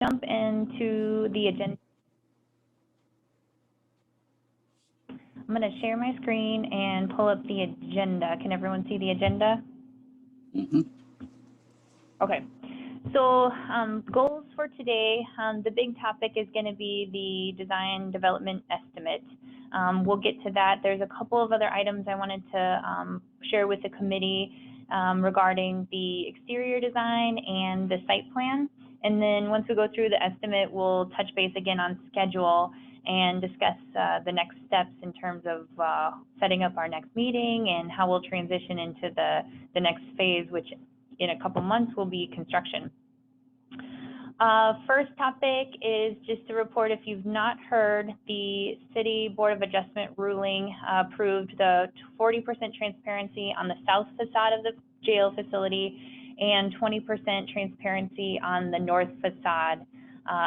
jump into the agenda. I'm going to share my screen and pull up the agenda. Can everyone see the agenda? Mm-hmm. Okay. So goals for today, the big topic is going to be the design development estimate. We'll get to that. There's a couple of other items I wanted to share with the committee regarding the exterior design and the site plan. And then once we go through the estimate, we'll touch base again on schedule and discuss the next steps in terms of setting up our next meeting and how we'll transition into the next phase, which in a couple months will be construction. First topic is just to report, if you've not heard, the City Board of Adjustment ruling approved the 40% transparency on the south facade of the jail facility and 20% transparency on the north facade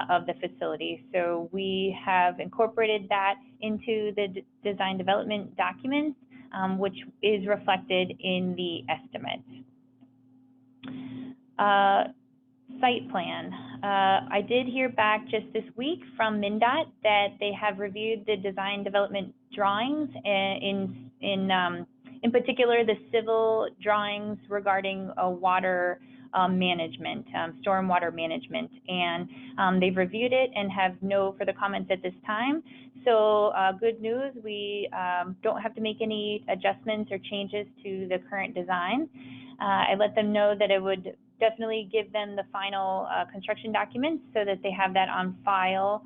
of the facility. So we have incorporated that into the design development documents, which is reflected in the estimate. Site plan. I did hear back just this week from MnDOT that they have reviewed the design development drawings, in particular the civil drawings regarding water management, stormwater management, and they've reviewed it and have no further comments at this time. So good news, we don't have to make any adjustments or changes to the current design. I let them know that it would definitely give them the final construction documents so that they have that on file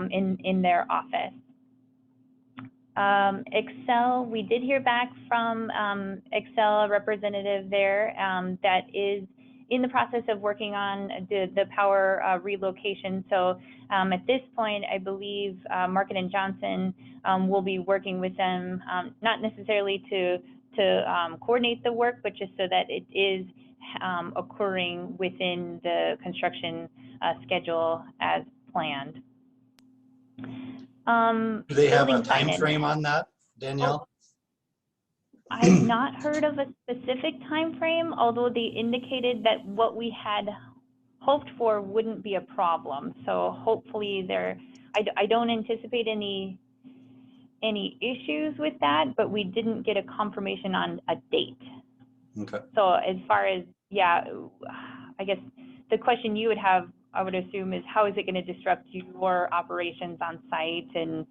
in their office. Xcel, we did hear back from Xcel, a representative there that is in the process of working on the power relocation. So at this point, I believe Market and Johnson will be working with them, not necessarily to coordinate the work, but just so that it is occurring within the construction schedule as planned. Do they have a time frame on that, Danielle? I've not heard of a specific time frame, although they indicated that what we had hoped for wouldn't be a problem. So hopefully I don't anticipate any issues with that, but we didn't get a confirmation on a date. Okay. So as far as, yeah, I guess the question you would have, I would assume, is how is it going to disrupt your operations on site, and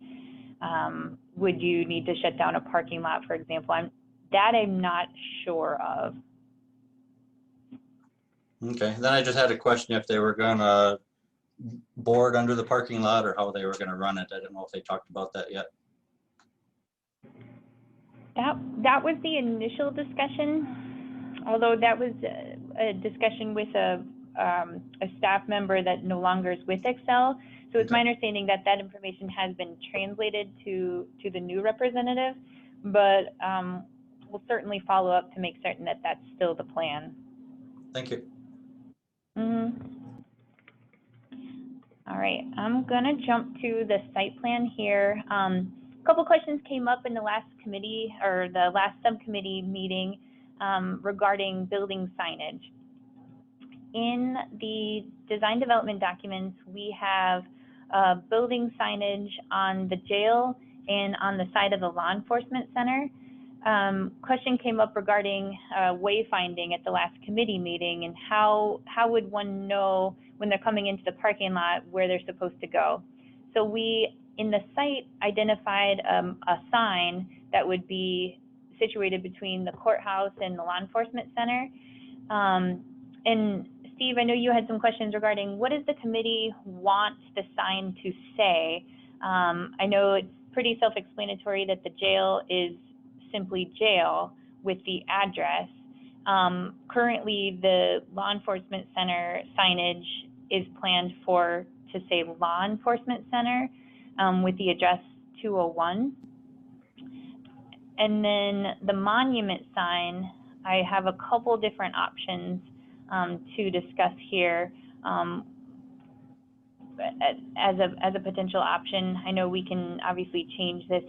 would you need to shut down a parking lot, for example? I'm not sure of. Okay, then I just had a question if they were gonna board under the parking lot or how they were gonna run it. I don't know if they talked about that yet. That was the initial discussion, although that was a discussion with a staff member that no longer is with Xcel. So it's my understanding that that information has been translated to the new representative, but we'll certainly follow up to make certain that that's still the plan. Thank you. All right, I'm gonna jump to the site plan here. A couple questions came up in the last committee or the last subcommittee meeting regarding building signage. In the design development documents, we have building signage on the jail and on the side of the law enforcement center. Question came up regarding wayfinding at the last committee meeting, and how would one know when they're coming into the parking lot where they're supposed to go. So we, in the site, identified a sign that would be situated between the courthouse and the law enforcement center. And Steve, I know you had some questions regarding what does the committee want the sign to say. I know it's pretty self-explanatory that the jail is simply jail with the address. Currently, the law enforcement center signage is planned to say law enforcement center with the address 201. And then the monument sign, I have a couple different options to discuss here as a potential option. I know we can obviously change this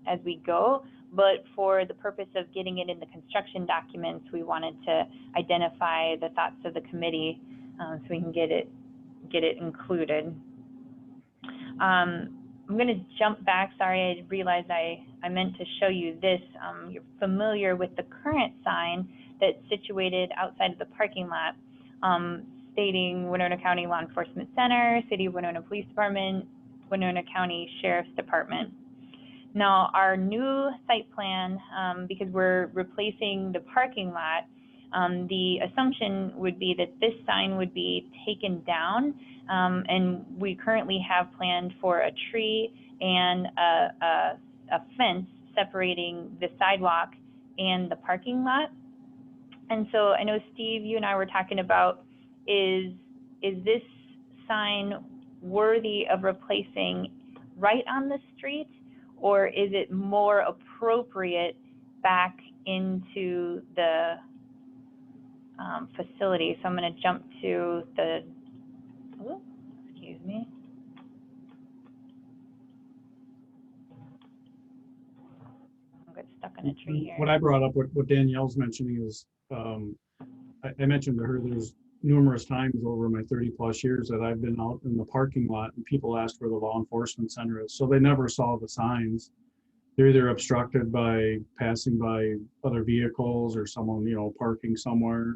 as we go, but for the purpose of getting it in the construction documents, we wanted to identify the thoughts of the committee so we can get it get it included. I'm going to jump back. Sorry, I realized I meant to show you this. You're familiar with the current sign that's situated outside of the parking lot, stating Winona County Law Enforcement Center, City of Winona Police Department, Winona County Sheriff's Department. Now, our new site plan, because we're replacing the parking lot, the assumption would be that this sign would be taken down, and we currently have planned for a tree and a fence separating the sidewalk and the parking lot. And so I know, Steve, you and I were talking about, is this sign worthy of replacing right on the street, or is it more appropriate back into the facility? So I'm going to jump to the, oh, excuse me. I'll get stuck on a tree here. What I brought up, what Danielle's mentioning is, I mentioned to her there's numerous times over my 30+ years that I've been out in the parking lot and people asked where the law enforcement center is. So they never saw the signs. They're either obstructed by passing by other vehicles or someone, you know, parking somewhere,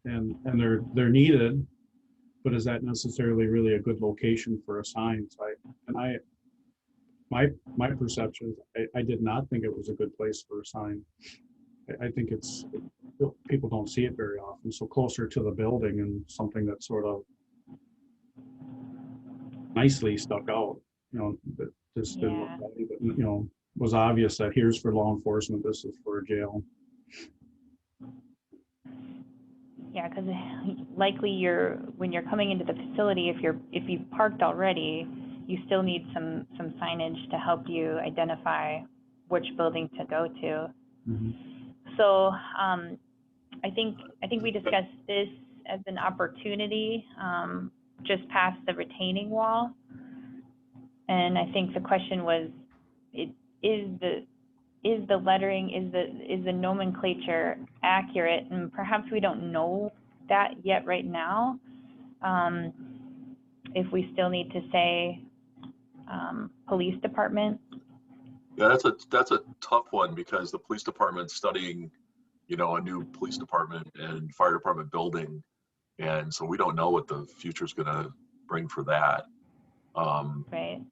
and they're needed, but is that necessarily really a good location for a sign? So my perception, I did not think it was a good place for a sign. I think people don't see it very often. So closer to the building and something that sort of nicely stuck out, you know, that just didn't look right, but, you know, was obvious that here's for law enforcement, this is for a jail. Yeah, because likely when you're coming into the facility, if you've parked already, you still need some signage to help you identify which building to go to. Mm-hmm. So I think we discussed this as an opportunity just past the retaining wall, and I think the question was, is the lettering, is the nomenclature accurate? And perhaps we don't know that yet right now. If we still need to say police department. Yeah, that's a tough one, because the police department's studying, you know, a new police department and fire department building, and so we don't know what the future's going to bring for that. Right.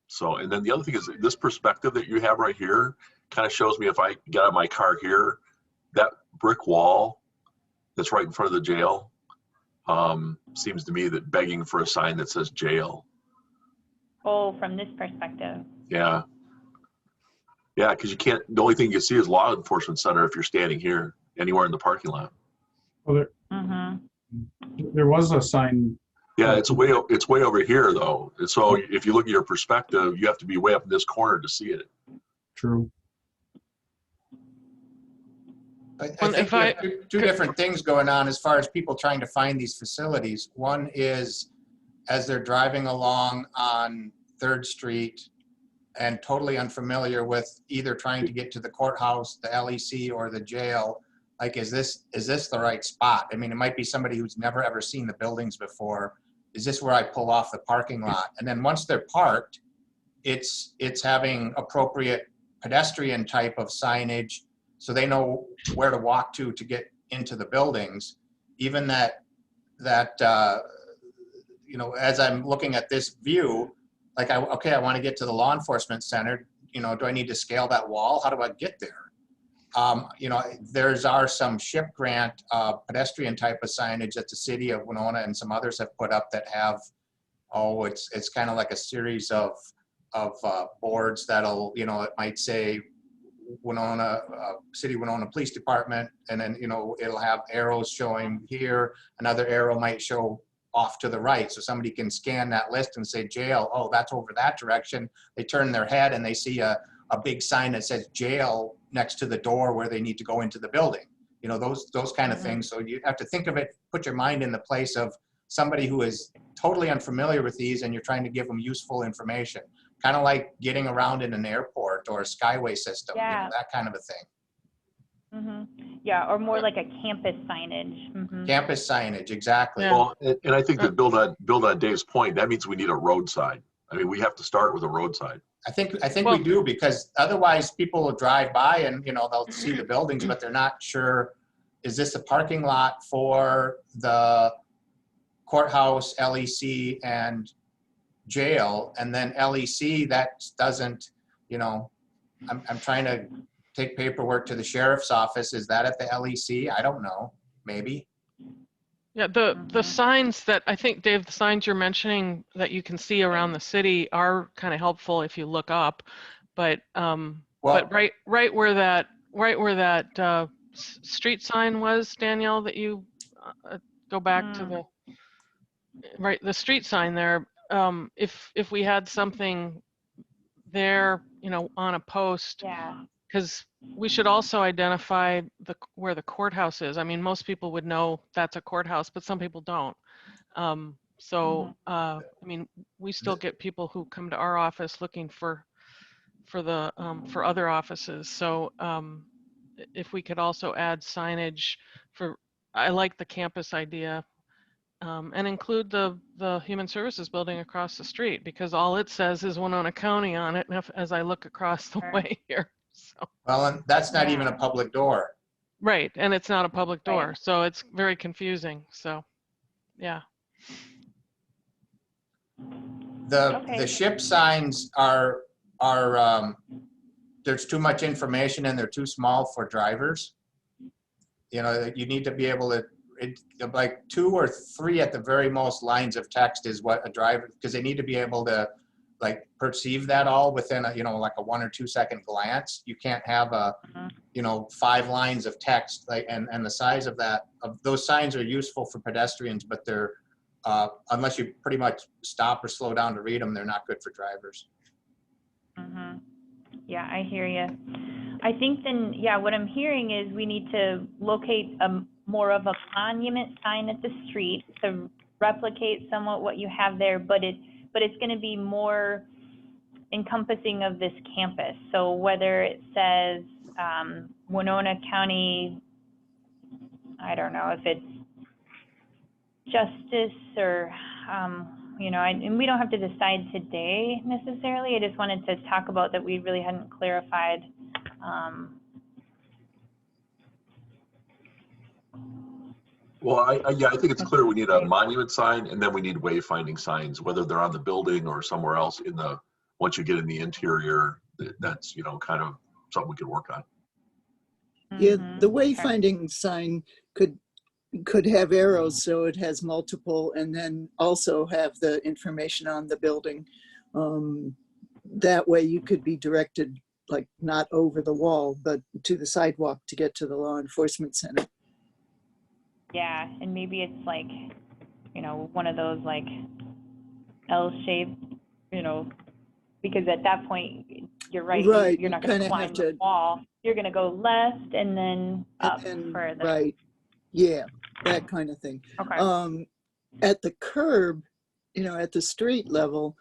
So, and then the other thing is this perspective that you have right here kind of shows me, if I get out of my car here, that brick wall that's right in front of the jail seems to me that begging for a sign that says jail. Oh, from this perspective. Yeah. Yeah, because you can't, the only thing you can see is law enforcement center if you're standing here anywhere in the parking lot. Well, there was a sign. Yeah, it's way over here though. And so if you look at your perspective, you have to be way up in this corner to see it. True. I think we have two different things going on as far as people trying to find these facilities. One is as they're driving along on 3rd Street and totally unfamiliar with either trying to get to the courthouse, the LEC, or the jail, like, is this the right spot? I mean, it might be somebody who's never ever seen the buildings before. Is this where I pull off the parking lot? And then once they're parked, it's having appropriate pedestrian type of signage so they know where to walk to get into the buildings. Even that you know, as I'm looking at this view, like, I want to get to the law enforcement center. You know, do I need to scale that wall? How do I get there? You know, are some SHIP grant pedestrian type of signage that the city of Winona and some others have put up that have, it's kind of like a series of boards that'll, you know, it might say Winona, City Winona Police Department, and then, you know, it'll have arrows showing here. Another arrow might show off to the right, so somebody can scan that list and say jail. Oh, that's over that direction. They turn their head and they see a big sign that says jail next to the door where they need to go into the building. You know, those kind of things. So you have to think of it, put your mind in the place of somebody who is totally unfamiliar with these, and you're trying to give them useful information. Kind of like getting around in an airport or a skyway system, you know, that kind of a Yeah, or more like a campus signage. Campus signage, exactly. Yeah. Well, and I think that build on Dave's point, that means we need a roadside. I mean, we have to start with a roadside. I think Well- we do, because otherwise people will drive by and, you know, they'll see the buildings, but they're not sure, is this a parking lot for the courthouse, LEC, and jail? And then LEC, that doesn't, you know, I'm trying to take paperwork to the sheriff's office. Is that at the LEC? I don't know, maybe. Yeah, the signs that, I think, Dave, the signs you're mentioning that you can see around the city are kind of helpful if you look up. But Well, right where that street sign was, Danielle, that you go back to the street sign there. If we had something there, you know, on a post, Yeah. because we should also identify where the courthouse is. I mean, most people would know that's a courthouse, but some people don't. I mean, we still get people who come to our office looking for other offices. So if we could also add signage I like the campus idea, and include the Human Services building across the street, because all it says is Winona County on it, as I look across the way here. So. well, and that's not even a public door. Right, and it's not a public door, Right. so it's very confusing. So, yeah. The ship signs are there's too much information and they're too small for drivers. You know, you need to be able to, like 2 or 3 at the very most lines of text is what a driver, because they need to be able to like perceive that all within a, you know, like a 1 or 2 second glance. You can't have a, you know, 5 lines of text, like, and the size of those signs are useful for pedestrians, but they're, unless you pretty much stop or slow down to read them, they're not good for drivers. Yeah, I hear you. I think then, yeah, what I'm hearing is we need to locate more of a monument sign at the street to replicate somewhat what you have there, but it's going to be more encompassing of this campus. So whether it says Winona County, I don't know if it's Justice or, you know, and we don't have to decide today necessarily. I just wanted to talk about that we really hadn't clarified. Well, I think it's clear we need a monument sign, and then we need wayfinding signs, whether they're on the building or somewhere else once you get in the interior, that's, you know, kind of something we could work on. Yeah, the wayfinding sign could have arrows, so it has multiple, and then also have the information on the building. That way you could be directed, like, not over the wall, but to the sidewalk to get to the law enforcement center. Yeah, and maybe it's like, you know, one of those like L-shaped, you know, because at that point, you're right, Right, you're not you going to kinda climb have the to- wall. You're going to go left and then up And- further. Right, yeah, that kind of thing. Okay. At the curb, you know, at the street level,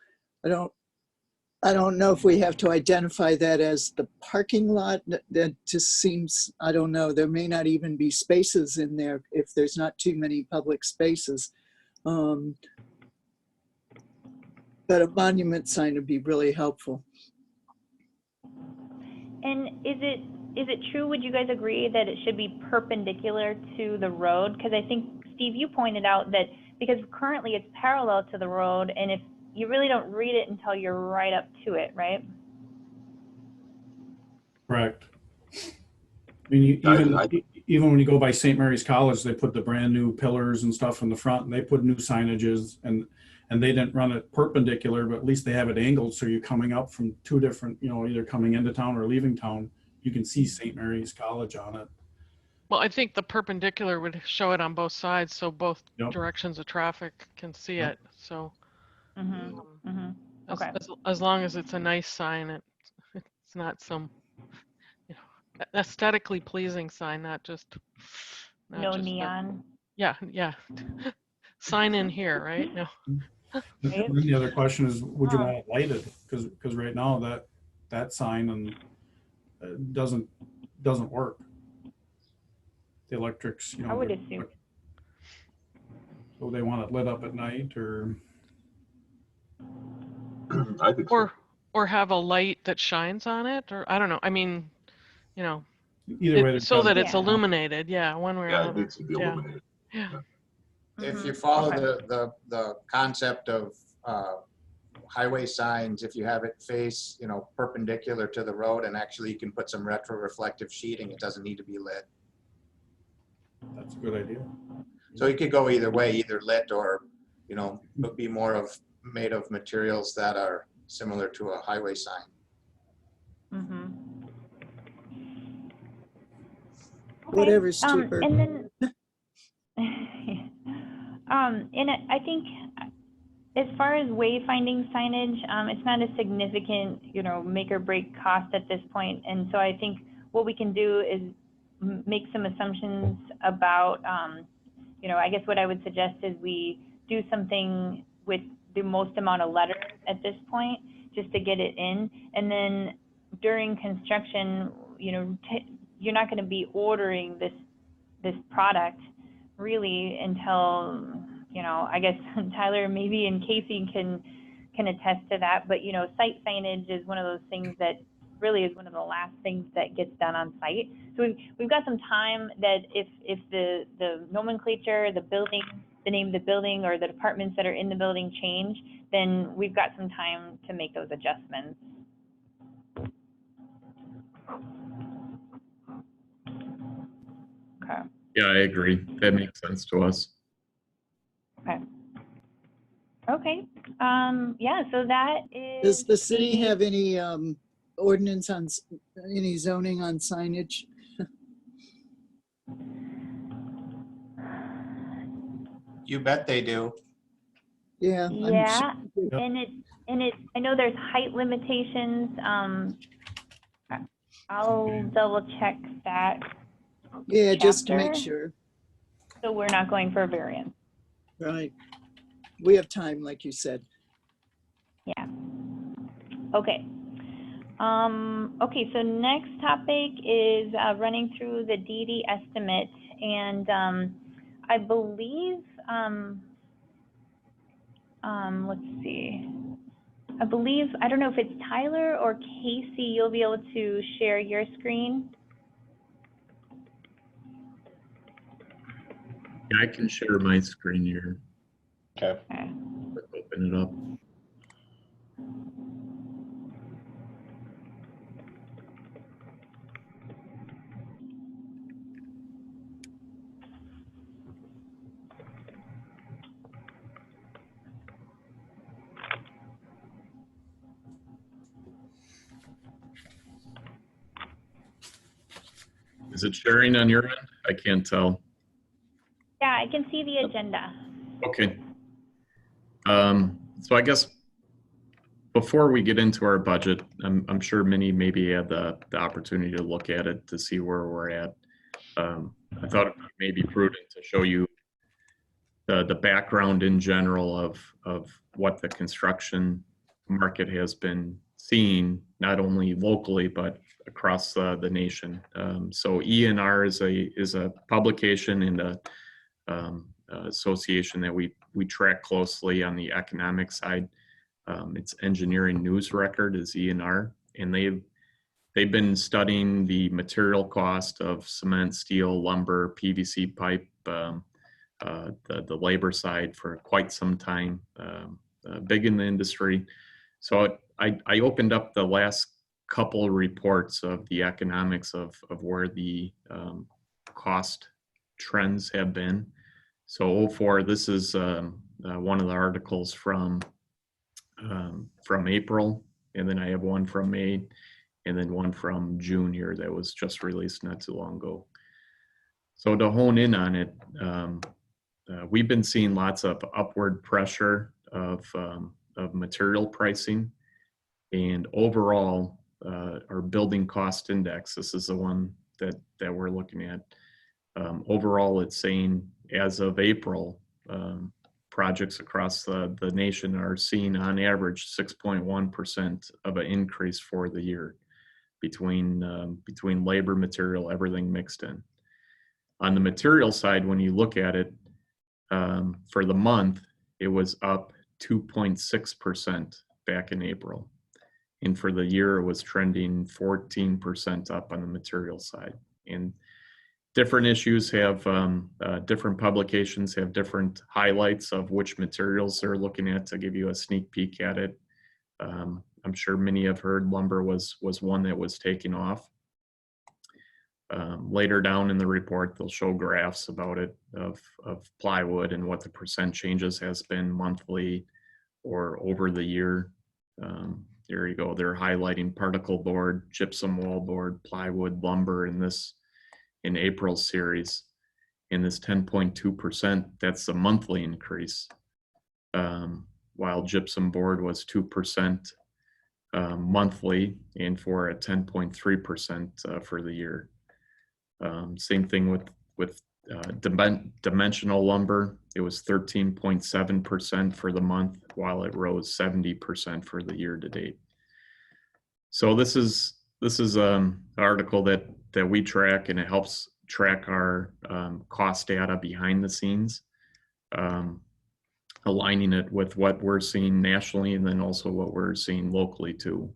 I don't know if we have to identify that as the parking lot. That just seems, I don't know, there may not even be spaces in there if there's not too many public spaces. But a monument sign would be really helpful. And is it true, would you guys agree that it should be perpendicular to the road? Because I think, Steve, you pointed out that because currently it's parallel to the road, and if you really don't read it until you're right up to it, right? Correct. I mean, even when you go by St. Mary's College, they put the brand new pillars and stuff in the front, and they put new signages, and they didn't run it perpendicular, but at least they have it angled, so you're coming up from 2 different, you know, either coming into town or leaving town, you can see St. Mary's College on it. Well, I think the perpendicular would show it on both sides, so both Yep. directions of traffic can see Yep. it. So Okay. as long as it's a nice sign, it's not some, you know, aesthetically pleasing sign, not just No neon. Yeah. Sign in here, right? No. Right. Then the other question is, would you want it lighted? Because right now that sign and doesn't work. the electrics, you know. I would they're- assume. So they want it lit up at night or, I think so. Or have a light that shines on it, or I don't know. I mean, you know, either way. so that it's Yeah. illuminated. Yeah, one way or Yeah, it another. needs to be Yeah. illuminated. Yeah. If you Mhm. follow Okay. the concept of highway signs, if you have it face, perpendicular to the road, and actually you can put some retroreflective sheeting, it doesn't need to be lit. That's a good idea. So you could go either way, either lit or, be more made of materials that are similar to a highway sign. Mhm. Okay, Whatever's cheaper. And then, and I think as far as wayfinding signage, it's not a significant, make or break cost at this point. And so I think what we can do is make some assumptions about, I guess what I would suggest is we do something with the most amount of letters at this point, just to get it in. And then during construction, you're not going to be ordering this product really until, I guess Tyler maybe and Casey can attest to that. But, site signage is one of those things that really is one of the last things that gets done on site. So we've got some time that if the nomenclature, the building, the name of the building or the departments that are in the building change, then we've got some time to make those adjustments. Okay. Yeah, I agree. That makes sense to us. Okay. Yeah, so that is. Does the city have any ordinance on, any zoning on signage? You bet they do. Yeah. I'm Yeah, sure- and it, I know there's height limitations. I'll double check that, Yeah, just to make chapter. sure. so we're not going for a variance. Right. We have time, like you said. Yeah. Okay. Okay, so next topic is running through the DD estimate, and I believe, let's see. I believe, I don't know if it's Tyler or Casey, you'll be able to share your screen. Yeah, I can share my screen here. Okay. Okay. Open it up. Is it sharing on your end? I can't tell. Yeah, I can see the agenda. Okay. So I guess before we get into our budget, I'm sure many maybe had the opportunity to look at it to see where we're at. I thought it may be prudent to show you the background in general of what the construction market has been seeing, not only locally, but across the nation. So ENR is a publication and a association that we track closely on the economic side. It's Engineering News Record is ENR, and they've been studying the material cost of cement, steel, lumber, PVC pipe, the labor side for quite some time, big in the industry. So I opened up the last couple reports of the economics of where the cost trends have been. So 04, this is one of the articles from April, and then I have one from May, and then one from June here that was just released not too long ago. So to hone in on it, we've been seeing lots of upward pressure of material pricing, and overall, our building cost index, this is the one that we're looking at. Overall, it's saying as of April, projects across the nation are seeing on average 6.1% of an increase for the year between labor, material, everything mixed in. On the material side, when you look at it, for the month, it was up 2.6% back in April. And for the year, it was trending 14% up on the material side. And different issues have, different publications have different highlights of which materials they're looking at to give you a sneak peek at it. I'm sure many have heard lumber was one that was taking off. Later down in the report, they'll show graphs about it of plywood and what the percent changes has been monthly or over the year. There you go. They're highlighting particle board, gypsum wall board, plywood, lumber in April series. In this 10.2%, that's the monthly increase. While gypsum board was 2% monthly, and for a 10.3% for the year. Same thing with dimensional lumber. It was 13.7% for the month, while it rose 70% for the year to date. So this is an article that we track, and it helps track our cost data behind the scenes, aligning it with what we're seeing nationally and then also what we're seeing locally too.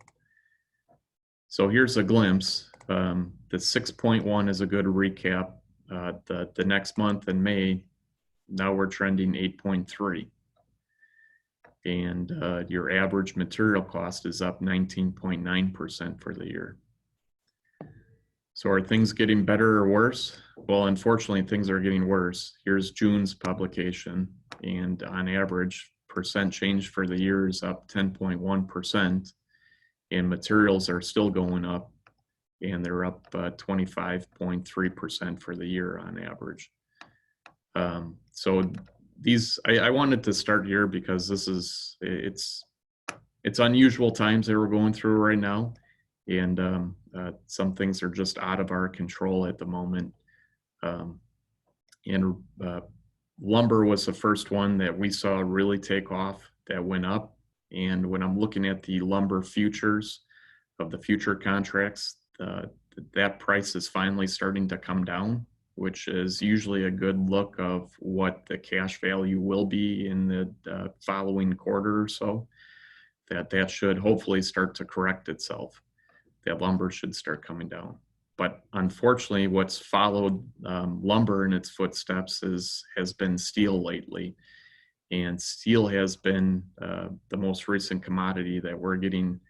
So here's a glimpse. The 6.1 is a good recap. The next month in May, now we're trending 8.3. And your average material cost is up 19.9% for the year. So are things getting better or worse? Well, unfortunately, things are getting worse. Here's June's publication, and on average, percent change for the year is up 10.1%, and materials are still going up, and they're up 25.3% for the year on average. So these, I wanted to start here because it's unusual times that we're going through right now, and some things are just out of our control at the moment. Lumber was the first one that we saw really take off, that went up. And when I'm looking at the lumber futures of the future contracts, that price is finally starting to come down, which is usually a good look of what the cash value will be in the following quarter or so. That should hopefully start to correct itself. That lumber should start coming down. But unfortunately, what's followed lumber in its footsteps has been steel lately. And steel has been the most recent commodity that we're getting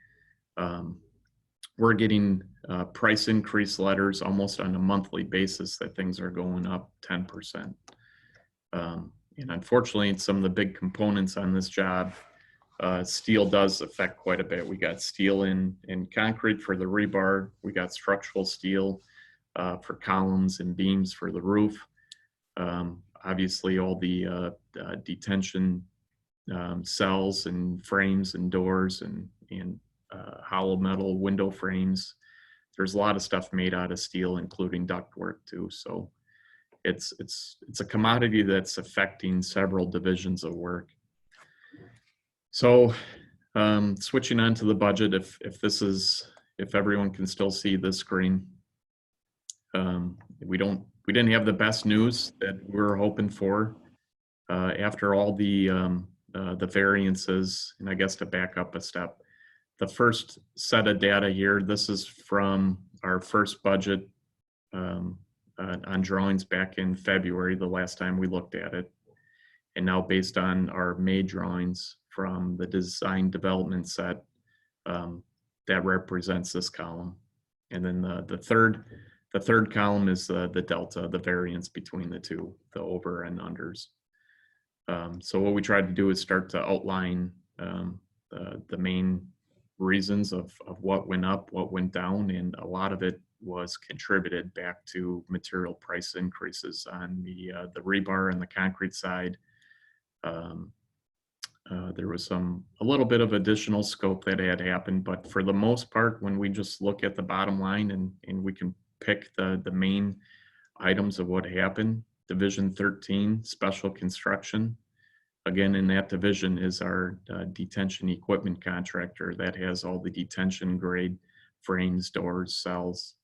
price increase letters almost on a monthly basis that things are going up 10%. And unfortunately, some of the big components on this job, steel does affect quite a bit. We got steel in concrete for the rebar. We got structural steel for columns and beams for the roof. Obviously, all the detention cells and frames and doors and hollow metal window frames. There's a lot of stuff made out of steel, including ductwork too. So it's a commodity that's affecting several divisions of work. So switching on to the budget, if everyone can still see this screen, we didn't have the best news that we were hoping for after all the variances. And I guess to back up a step, the first set of data here, this is from our first budget on drawings back in February, the last time we looked at it. And now based on our May drawings from the design development set, that represents this column. And then the third column is the delta, the variance between the two, the over and unders. So what we tried to do is start to outline the main reasons of what went up, what went down, and a lot of it was contributed back to material price increases on the rebar and the concrete side. There was a little bit of additional scope that had happened, but for the most part, when we just look at the bottom line and we can pick the main items of what happened, Division 13, special construction. Again, in that division is our detention equipment contractor that has all the detention grade frames, doors, cells,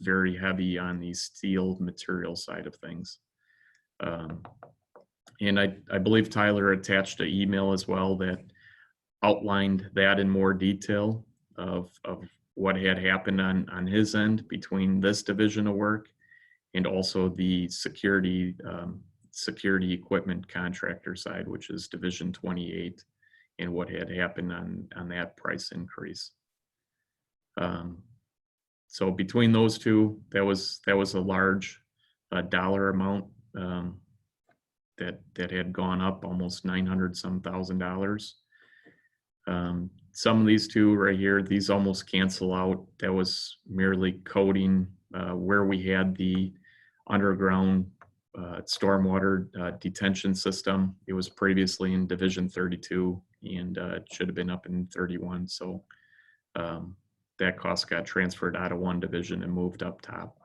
very heavy on the steel material side of things. And I believe Tyler attached an email as well that outlined that in more detail of what had happened on his end between this division of work and also the security equipment contractor side, which is Division 28, and what had happened on that price increase. So between those two, that was a large dollar amount that had gone up almost $900-some thousand. Some of these two right here, these almost cancel out. That was merely coding where we had the underground stormwater detention system. It was previously in Division 32 and it should have been up in 31. So that cost got transferred out of one division and moved up top.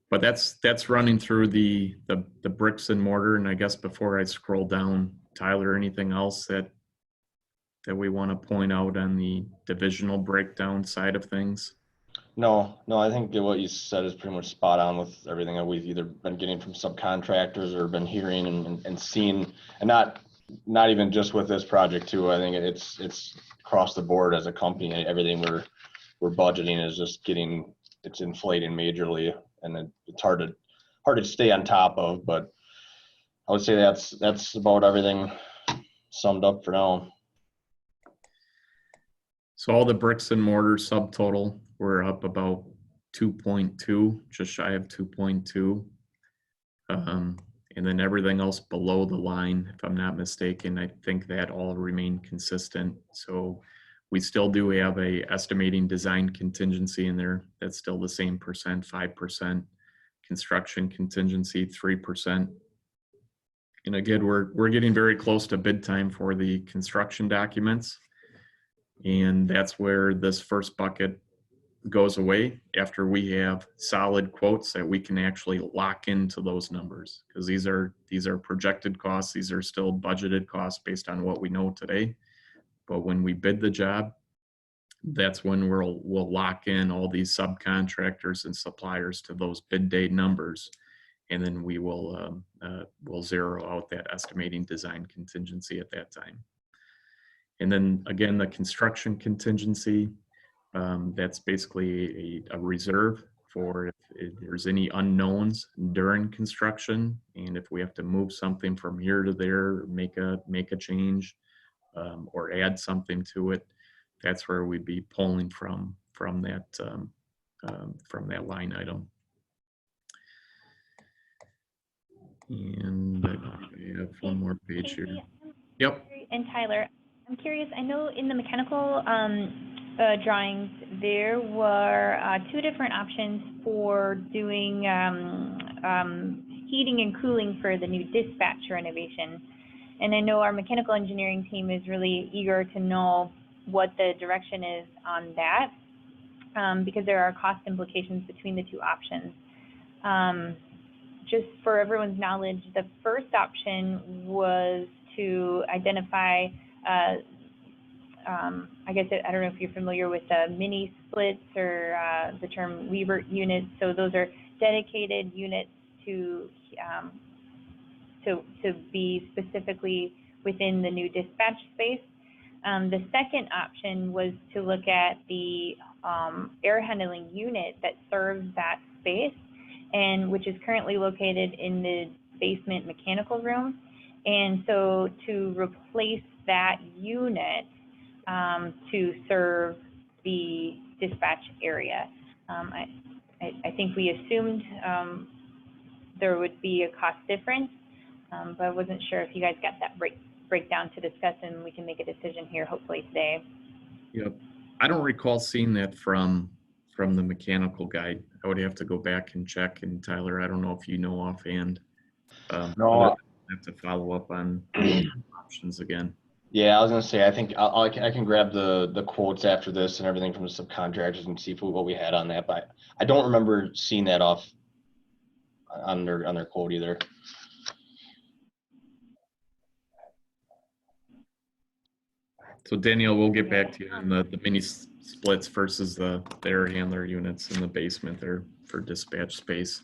But that's running through the bricks and mortar. And I guess before I scroll down, Tyler, anything else that we want to point out on the divisional breakdown side of things? No, I think that what you said is pretty much spot on with everything that we've either been getting from subcontractors or been hearing and seeing, and not even just with this project too. I think it's across the board as a company. Everything we're budgeting is just it's inflating majorly, and it's hard to stay on top of. But I would say that's about everything summed up for now. So all the bricks and mortar subtotal, we're up about 2.2, just shy of 2.2. And then everything else below the line, if I'm not mistaken, I think that all remain consistent. So we still do have a estimating design contingency in there. That's still the same percent, 5%. Construction contingency, 3%. And again, we're getting very close to bid time for the construction documents. And that's where this first bucket goes away after we have solid quotes that we can actually lock into those numbers, because these are projected costs. These are still budgeted costs based on what we know today. But when we bid the job, that's when we'll lock in all these subcontractors and suppliers to those bid day numbers, and then we will we'll zero out that estimating design contingency at that time. And then again, the construction contingency, that's basically a reserve for if there's any unknowns during construction, and if we have to move something from here to there, make a change, or add something to it, that's where we'd be pulling from that line item. And I have one more page here. Yep. And Tyler, I'm curious, I know in the mechanical drawings, there were two different options for doing heating and cooling for the new dispatch renovation. And I know our mechanical engineering team is really eager to know what the direction is on that, because there are cost implications between the two options. Just for everyone's knowledge, the first option was to identify, I guess, I don't know if you're familiar with the mini splits or the term Liebert units. So those are dedicated units to be specifically within the new dispatch space. The second option was to look at the air handling unit that serves that space, and which is currently located in the basement mechanical room. And so to replace that unit to serve the dispatch area. I think we assumed there would be a cost difference, but I wasn't sure if you guys got that breakdown to discuss, and we can make a decision here hopefully today. Yep. I don't recall seeing that from the mechanical guide. I would have to go back and check. And Tyler, I don't know if you know offhand. No. I have to follow up on options again. Yeah, I was gonna say, I think I can grab the quotes after this and everything from the subcontractors and see what we had on that, but I don't remember seeing that off on their quote either. So Danielle, we'll get back to you on the mini splits versus the air handler units in the basement there for dispatch space.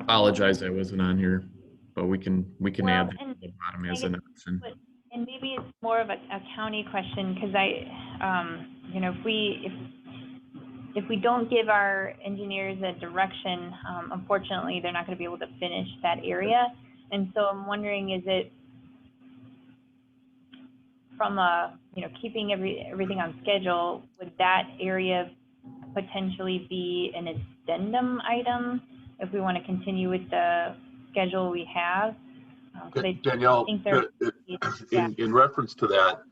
Apologize I wasn't on here, but we can Well, add that and to the bottom I as guess- an option. And maybe it's more of a county question, because you know, if we don't give our engineers a direction, unfortunately, they're not going to be able to finish that area. And so I'm wondering, is it from you know, keeping everything on schedule, would that area potentially be an addendum item if we want to continue with the schedule we have? 'Cause I Danielle, think there- in reference to that,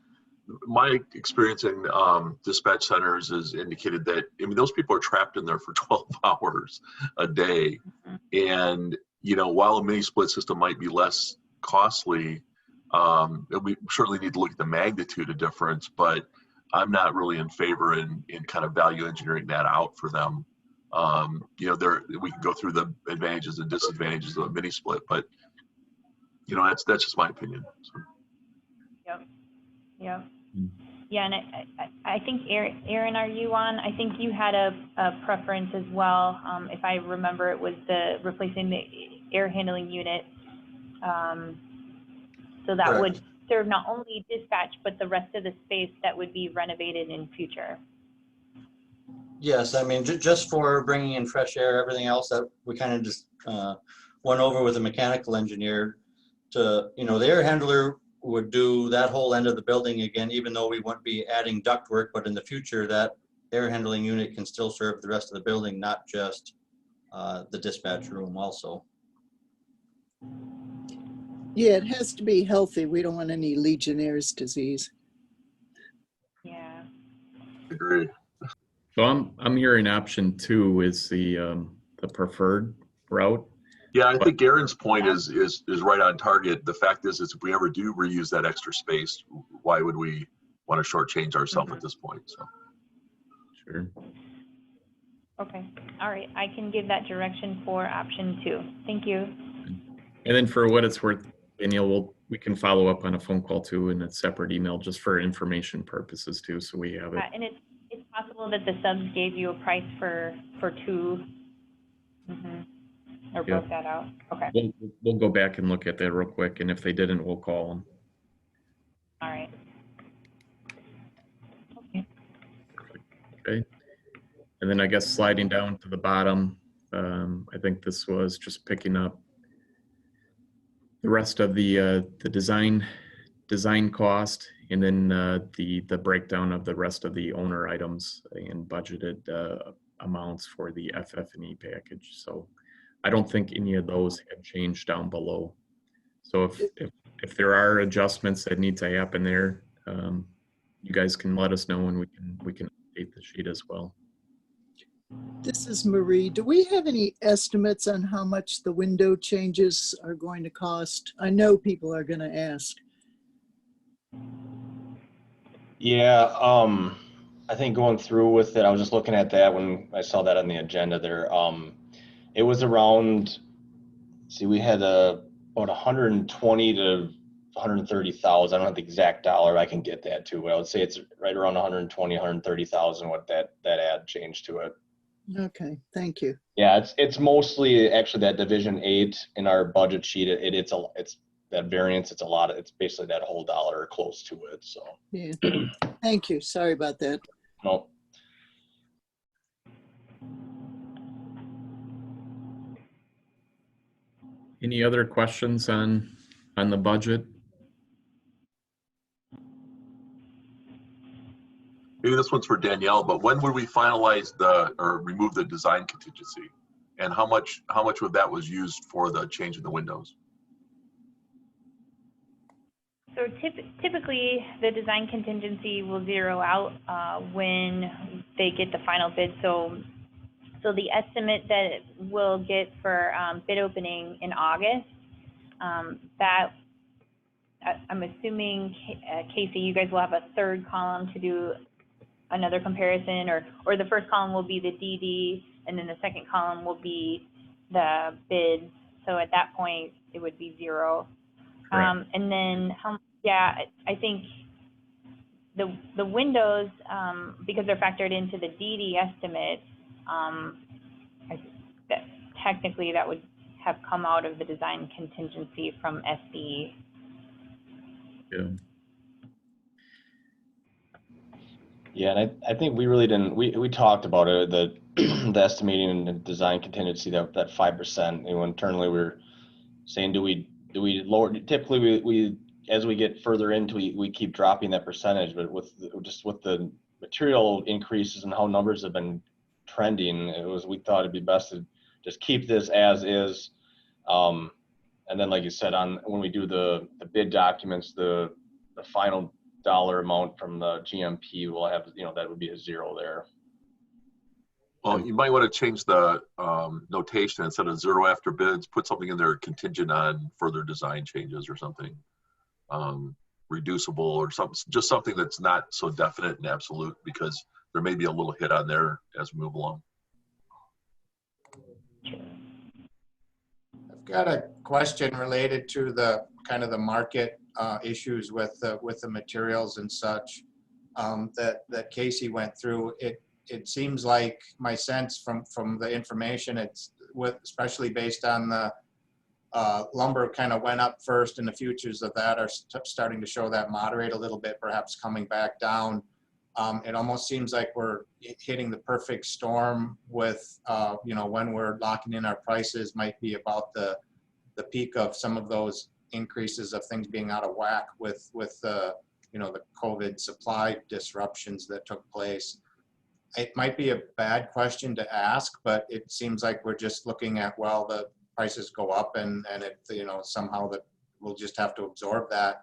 my experience in dispatch centers has indicated that, I mean, those people are trapped in there for 12 hours a day. And, you know, while a mini split system might be less costly, we certainly need to look at the magnitude of difference, but I'm not really in favor in kind of value engineering that out for them. You know, we can go through the advantages and disadvantages of a mini split, but you know, that's just my opinion. So. Yep. Yeah, and I think Aaron, are you on? I think you had a preference as well. If I remember, it was replacing the air handling unit. So that Correct. would serve not only dispatch, but the rest of the space that would be renovated in future. Yes, I mean, just for bringing in fresh air, everything else that we kind of just went over with the mechanical engineer to, you know, the air handler would do that whole end of the building again, even though we won't be adding ductwork, but in the future, that air handling unit can still serve the rest of the building, not just the dispatch room also. Yeah, it has to be healthy. We don't want any Legionnaire's disease. Yeah. Agreed. So I'm hearing option 2 is the preferred route. Yeah, I think Aaron's point is right on target. The fact is if we ever do reuse that extra space, why would we want to shortchange ourselves at this point? So. Sure. Okay. All right. I can give that direction for option 2. Thank you. And then for what it's worth, Danielle, we can follow up on a phone call too in a separate email just for information purposes too, so we have it. And it's possible that the subs gave you a price for 2. Or Yeah. broke that out. Okay. We'll go back and look at that real quick, and if they didn't, we'll call them. All right. Okay. Okay. And then I guess sliding down to the bottom, I think this was just picking up the rest of the design cost, and then the breakdown of the rest of the owner items and budgeted amounts for the FF&E package. So I don't think any of those have changed down below. So if there are adjustments that need to happen there, you guys can let us know, and we can update the sheet as well. This is Marie. Do we have any estimates on how much the window changes are going to cost? I know people are going to ask. Yeah, I think going through with it, I was just looking at that when I saw that on the agenda there. It was around, see, we had about 120 to 130,000. I don't have the exact dollar. I can get that too, but I would say it's right around 120, 130,000 what that ad changed to it. Okay, thank you. Yeah, it's mostly actually that Division 8 in our budget sheet. It's that variance. It's a lot. It's basically that whole dollar or close to it. So Yeah, thank you. Sorry about that. no. Any other questions on the budget? Maybe this one's for Danielle, but when would we finalize or remove the design contingency? And how much of that was used for the change in the windows? So typically, the design contingency will zero out when they get the final bid. So the estimate that we'll get for bid opening in August, that I'm assuming, Casey, you guys will have a third column to do another comparison, or the first column will be the DD, and then the second column will be the bid. So at that point, it would be zero. Correct. And then yeah, I think the windows, because they're factored into the DD estimate, that technically that would have come out of the design contingency from SB. Yeah. Yeah, and I think we really didn't, we talked about it, the estimating and the design contingency, that 5%, you know, internally we were saying, do we lower, typically we as we get further into, we keep dropping that percentage, but with the material increases and how numbers have been trending, we thought it'd be best to just keep this as is. And then, like you said, when we do the bid documents, the final dollar amount from the GMP will have, you know, that would be a 0 there. Well, you might want to change the notation. Instead of 0 after bids, put something in there contingent on further design changes or something. Reducible or something, just something that's not so definite and absolute, because there may be a little hit on there as we move along. I've got a question related to the kind of the market issues with the materials and such that Casey went through. It seems like my sense from the information, it's especially based on the lumber kind of went up first, and the futures of that are starting to show that moderate a little bit, perhaps coming back down. It almost seems like we're hitting the perfect storm with, you know, when we're locking in our prices might be about the peak of some of those increases of things being out of whack with you know, the COVID supply disruptions that took place. It might be a bad question to ask, but it seems like we're just looking at, well, the prices go up and it, you know, somehow that we'll just have to absorb that.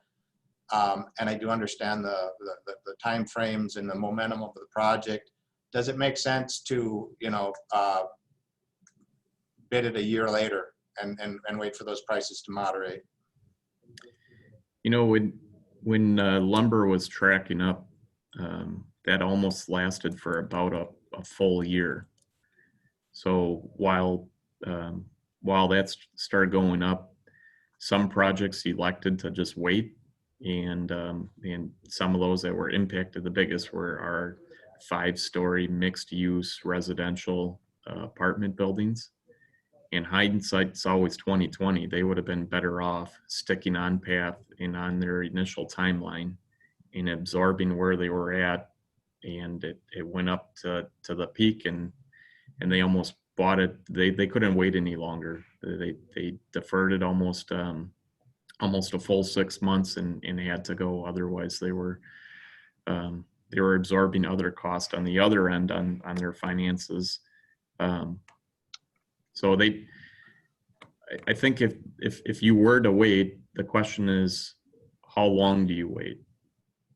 And I do understand the time frames and the momentum of the project. Does it make sense to, you know, bid it a year later and wait for those prices to moderate? You know, when lumber was tracking up, that almost lasted for about a full year. So while that started going up, some projects elected to just wait, and some of those that were impacted the biggest were our 5-story mixed-use residential apartment buildings. In hindsight, it's always 2020. They would have been better off sticking on path and on their initial timeline and absorbing where they were at, and it went up to the peak, and they almost bought it. They couldn't wait any longer. They deferred it almost a full 6 months and had to go. Otherwise, they were absorbing other costs on the other end on their finances. So I think if you were to wait, the question is, how long do you wait?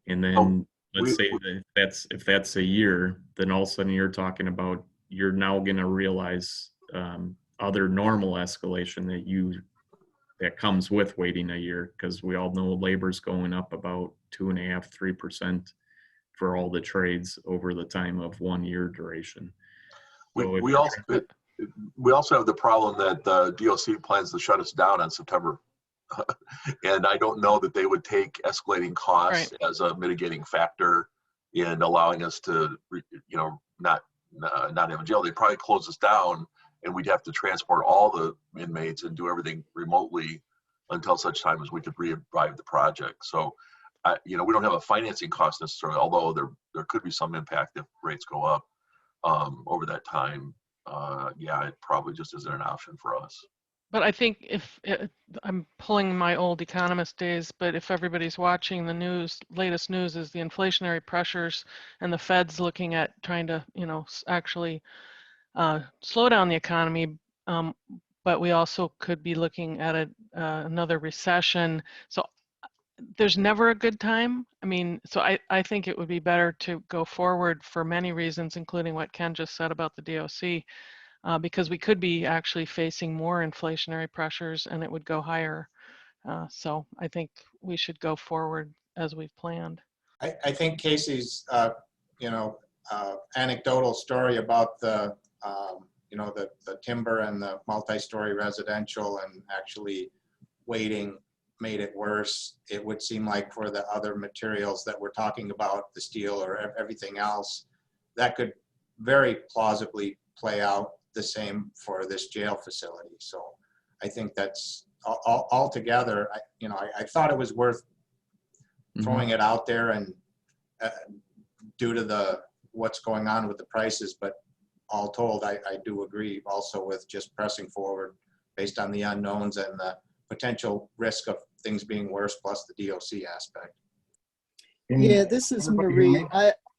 And then let's say that if that's a year, then all of a sudden you're talking about, you're now going to realize other normal escalation that comes with waiting a year, because we all know labor's going up about 2.5–3% for all the trades over the time of 1 year duration. So we also have the problem that the DOC plans to shut us down on September. And I don't know that they would take escalating costs as a mitigating factor in allowing us to, you know, not have a jail. They'd probably close us down, and we'd have to transport all the inmates and do everything remotely until such time as we could revive the project. So, you know, we don't have a financing cost necessarily, although there could be some impact if rates go up over that time. Yeah, it probably just isn't an option for us. But I think I'm pulling my old economist days, but if everybody's watching the news, latest news is the inflationary pressures and the Fed's looking at trying to, you know, actually slow down the economy. But we also could be looking at another recession. So there's never a good time. I mean, so I think it would be better to go forward for many reasons, including what Ken just said about the DOC. Because we could be actually facing more inflationary pressures and it would go higher. So I think we should go forward as we've planned. I think Casey's, you know, anecdotal story about the, you know, the timber and the multi-story residential and actually waiting made it worse. It would seem like for the other materials that we're talking about, the steel or everything else, that could very plausibly play out the same for this jail facility. So I think that's altogether, I thought it was worth throwing it out there, and due to what's going on with the prices, but all told, I do agree also with just pressing forward based on the unknowns and the potential risk of things being worse, plus the DOC aspect. Yeah, this is Marie.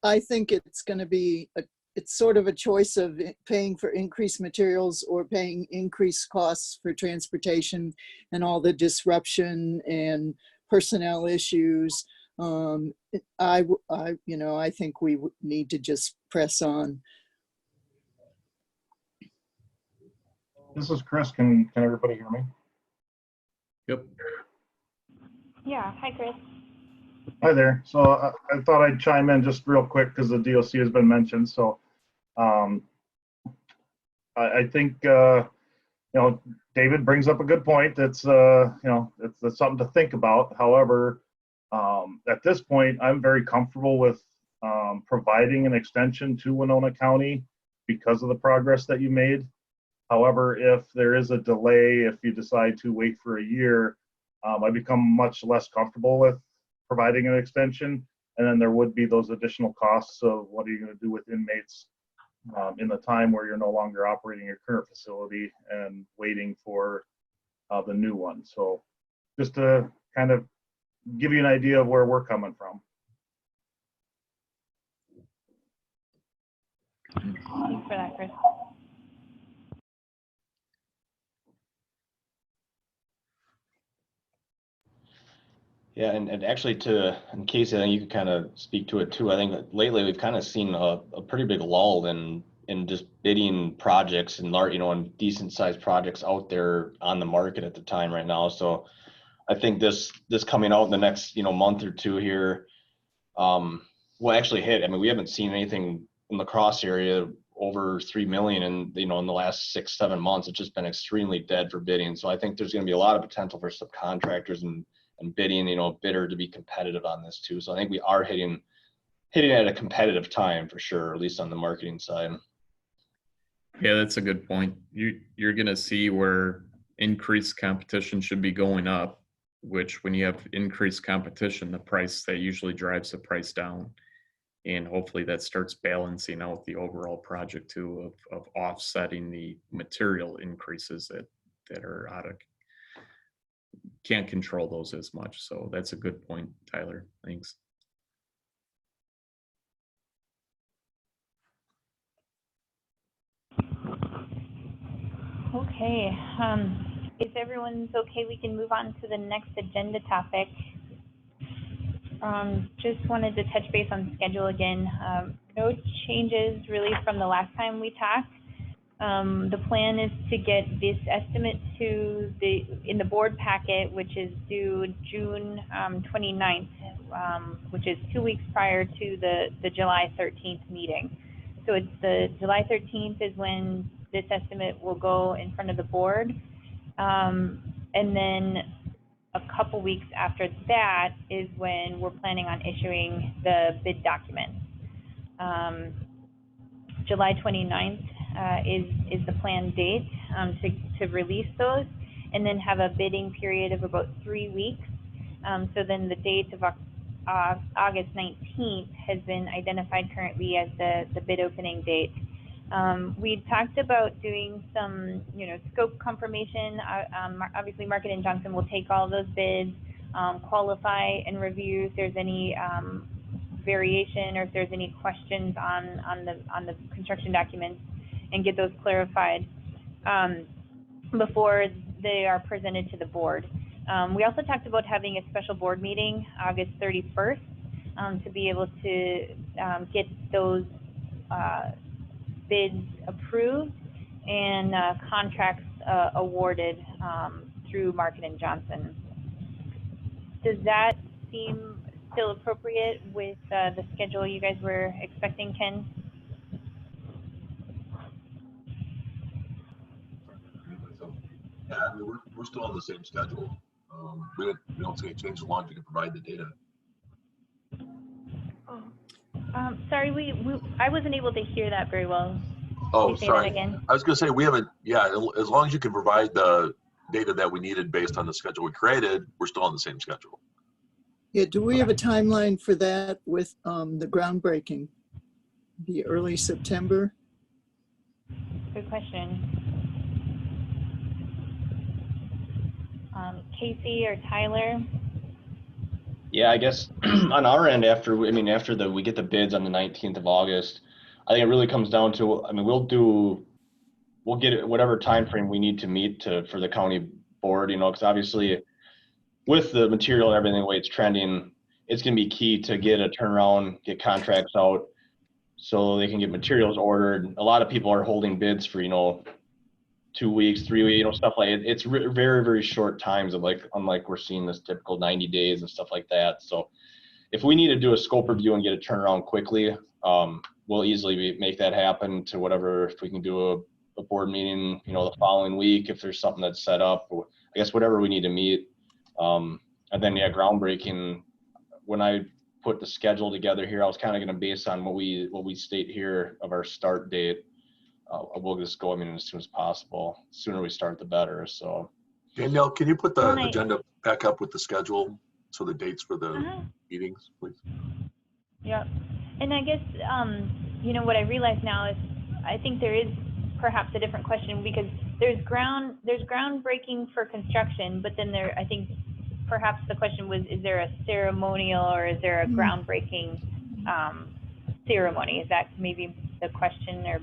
I think it's going to be, it's sort of a choice of paying for increased materials or paying increased costs for transportation and all the disruption and personnel issues. I think we need to just press on. This is Chris. Can everybody hear me? Yep. Yeah, hi, Chris. Hi there. So I thought I'd chime in just real quick because the DOC has been mentioned. So I think, David brings up a good point. That's, it's something to think about. However, at this point, I'm very comfortable with providing an extension to Winona County because of the progress that you made. However, if there is a delay, if you decide to wait for a year, I become much less comfortable with providing an extension. And then there would be those additional costs of what are you going to do with inmates in the time where you're no longer operating your current facility and waiting for the new one. So just to kind of give you an idea of where we're coming from. Thanks for that, Chris. Yeah, and actually and Casey, I think you could kind of speak to it too. I think that lately we've kind of seen a pretty big lull in just bidding projects and and decent sized projects out there on the market at the time right now. So I think this coming out in the next, month or two here, will actually hit. I mean, we haven't seen anything in the Cross area over 3 million in the last 6-7 months. It's just been extremely dead for bidding. So I think there's going to be a lot of potential for subcontractors and bidding, bidder to be competitive on this too. So I think we are hitting at a competitive time for sure, at least on the marketing side. Yeah, that's a good point. You're going to see where increased competition should be going up, which when you have increased competition, the price that usually drives the price down. And hopefully that starts balancing out the overall project too, of offsetting the material increases that are can't control those as much. So that's a good point, Tyler. Thanks. Okay, if everyone's okay, we can move on to the next agenda topic. Just wanted to touch base on schedule again. No changes really from the last time we talked. The plan is to get this estimate in the board packet, which is due June 29th, which is 2 weeks prior to the July 13th meeting. So it's the July 13th is when this estimate will go in front of the board. And then a couple weeks after that is when we're planning on issuing the bid documents. July 29th is the planned date to release those, and then have a bidding period of about 3 weeks. So then the date of August 19th has been identified currently as the bid opening date. We talked about doing some, scope confirmation. Obviously, Market and Johnson will take all those bids, qualify and review if there's any variation or if there's any questions on the construction documents, and get those clarified before they are presented to the board. We also talked about having a special board meeting August 31st to be able to get those bids approved and contracts awarded through Market and Johnson. Does that seem still appropriate with the schedule you guys were expecting, Ken? Yeah, I mean, we're still on the same schedule. We don't see a change as long as you can provide the data. Sorry, I wasn't able to hear that very well. Oh, Can you say sorry. that again? I was gonna say, we haven't, yeah, as long as you can provide the data that we needed based on the schedule we created, we're still on the same schedule. Yeah, do we have a timeline for that with the groundbreaking? Be early September? Good question. Casey or Tyler? Yeah, I guess on our end, after we get the bids on the 19th of August, I think it really comes down to, I mean, we'll get it whatever time frame we need to meet for the county board, you know, because obviously with the material and everything, the way it's trending, it's going to be key to get a turnaround, get contracts out so they can get materials ordered. A lot of people are holding bids for, 2 weeks, 3 weeks, stuff like it. It's very, very short times of unlike we're seeing this typical 90 days and stuff like that. So if we need to do a scope review and get a turnaround quickly, we'll easily make that happen to whatever, if we can do a board meeting, the following week, if there's something that's set up, or I guess whatever we need to meet. And then, yeah, groundbreaking, when I put the schedule together here, I was kind of going to base on what we state here of our start date. We'll just go, as soon as possible. The sooner we start, the better. So, Danielle, can you put the Well, agenda back up with the schedule? So the dates for the meetings, please. Yep. And I guess, what I realize now is I think there is perhaps a different question because there's groundbreaking for construction, but then I think perhaps the question was, is there a ceremonial or is there a groundbreaking ceremony? Is that maybe the question? Or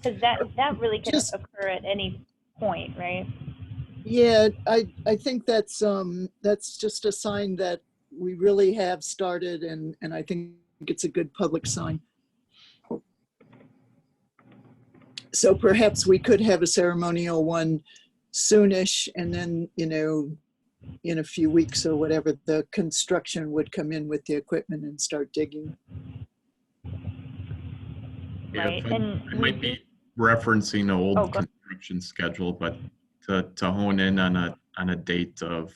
because that really can occur at any point, right? Yeah, I think that's just a sign that we really have started, and I think it's a good public sign. So perhaps we could have a ceremonial one soonish, and then, in a few weeks or whatever, the construction would come in with the equipment and start digging. Yeah, Right. I might be referencing an old construction schedule, but to hone in on a date of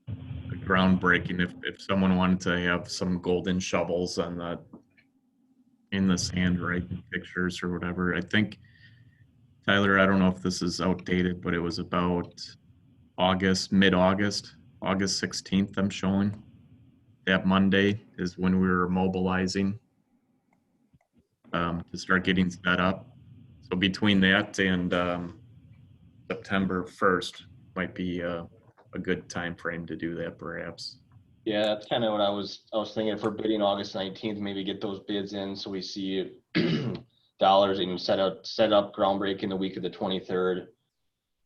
the groundbreaking, if someone wanted to have some golden shovels in the sand, right, pictures or whatever. I think, Tyler, I don't know if this is outdated, but it was about mid-August, August 16th, I'm showing. That Monday is when we were mobilizing to start getting set up. So between that and September 1st might be a good time frame to do that, perhaps. yeah, that's kind of what I was thinking. For bidding August 19th, maybe get those bids in so we see dollars and set up groundbreaking the week of the 23rd,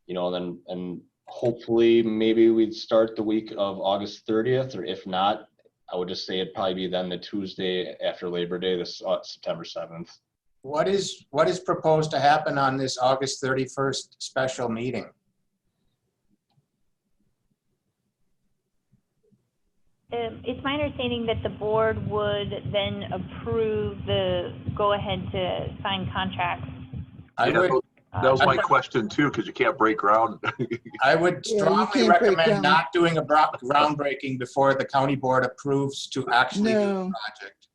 then and hopefully maybe we'd start the week of August 30th, or if not, I would just say it'd probably be then the Tuesday after Labor Day, this September 7th. What is proposed to happen on this August 31st special meeting? It's my understanding that the board would then approve the go-ahead to sign contracts. That was my question too, because you can't break ground. I would strongly recommend not doing a groundbreaking before the county board approves to actually do the project.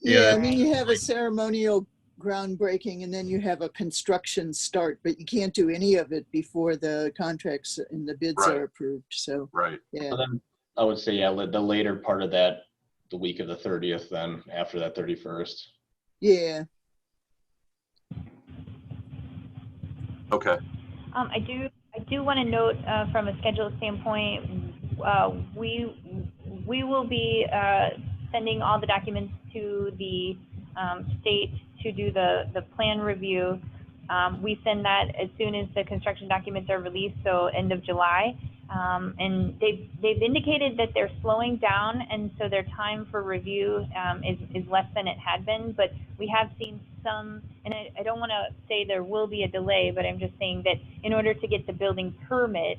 Yeah, you have a ceremonial groundbreaking and then you have a construction start, but you can't do any of it before the contracts and the bids are approved. So, yeah. So then I would say, the later part of that, the week of the 30th, then after that 31st. Yeah. Okay. I do want to note from a schedule standpoint, we will be sending all the documents to the state to do the plan review. We send that as soon as the construction documents are released, so end of July. And they've indicated that they're slowing down, and so their time for review is less than it had been. But we have seen some, and I don't want to say there will be a delay, but I'm just saying that in order to get the building permit,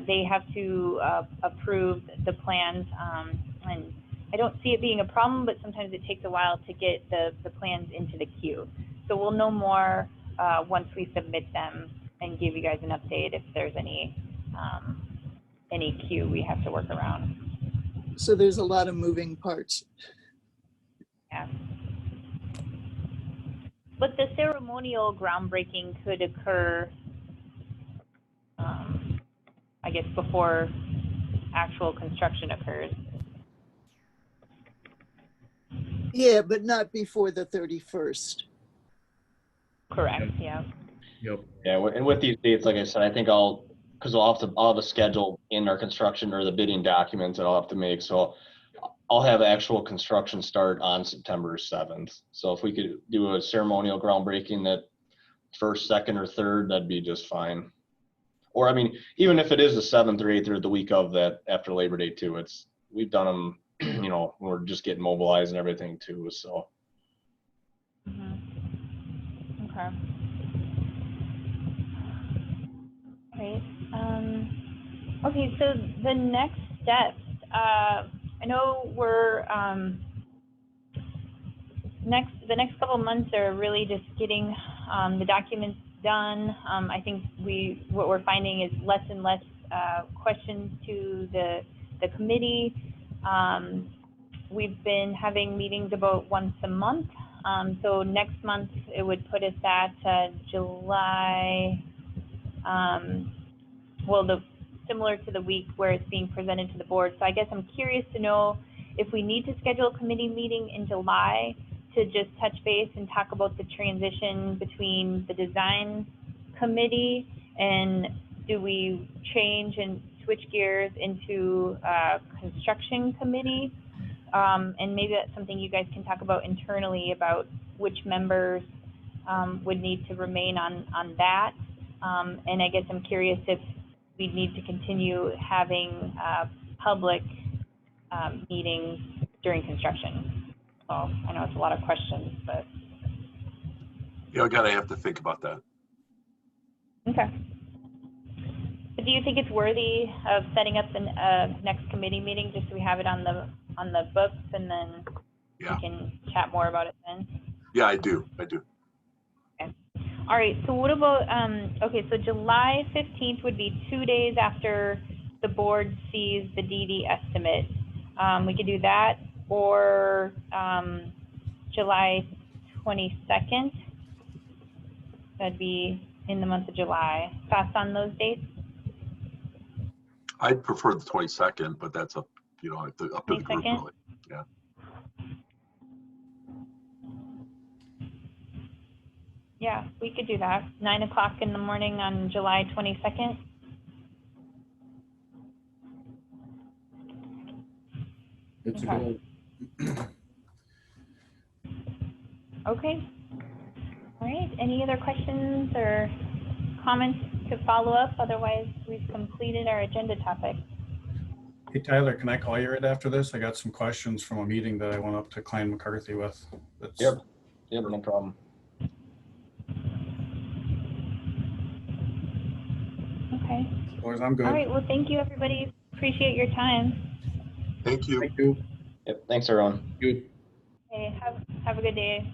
they have to approve the plans. And I don't see it being a problem, but sometimes it takes a while to get the plans into the queue. So we'll know more once we submit them and give you guys an update if there's any queue we have to work around. So there's a lot of moving parts. Yeah. But the ceremonial groundbreaking could occur, I guess, before actual construction occurs. Yeah, but not before the 31st. Correct, yeah. Yep. Yeah, and with these dates, like I said, I think because I'll have a schedule in our construction or the bidding documents that I'll have to make. So I'll have actual construction start on September 7th. So if we could do a ceremonial groundbreaking that first, second, or third, that'd be just fine. Or I mean, even if it is the 7th or 8th or the week of that after Labor Day too, we've done them, you know, we're just getting mobilized and everything too, so. Mm-hmm. Okay. Great. Okay, so the next steps, I know we're, the next couple months are really just getting the documents done. I think what we're finding is less and less questions to the committee. We've been having meetings about once a month. So next month, it would put us at July, similar to the week where it's being presented to the board. So I guess I'm curious to know if we need to schedule a committee meeting in July to just touch base and talk about the transition between the design committee, and do we change and switch gears into construction committee? And maybe that's something you guys can talk about internally about which members would need to remain on that. And I guess I'm curious if we need to continue having public meetings during construction. So I know it's a lot of questions, but. Yeah, I gotta have to think about that. Okay. But do you think it's worthy of setting up the next committee meeting just so we have it on the books, and then Yeah. we can chat more about it then? Yeah, I do. Okay. All right, so what about, okay, so July 15th would be 2 days after the board sees the DD estimate. We could do that, or July 22nd. That'd be in the month of July. Thoughts on those dates? I'd prefer the 22nd, but that's up to the group 22nd? really. Yeah. Yeah, we could do that. 9 o'clock in the morning on July 22nd. It's a Okay. goal. Okay. All right, any other questions or comments to follow up? Otherwise, we've completed our agenda topic. Hey, Tyler, can I call you right after this? I got some questions from a meeting that I went up to Klein McCarthy with. Yep, no problem. Okay. Boys, I'm good. All right, well, thank you, everybody. Appreciate your time. Thank you. Thank you. Yep, thanks everyone. Good. Okay, have a good day.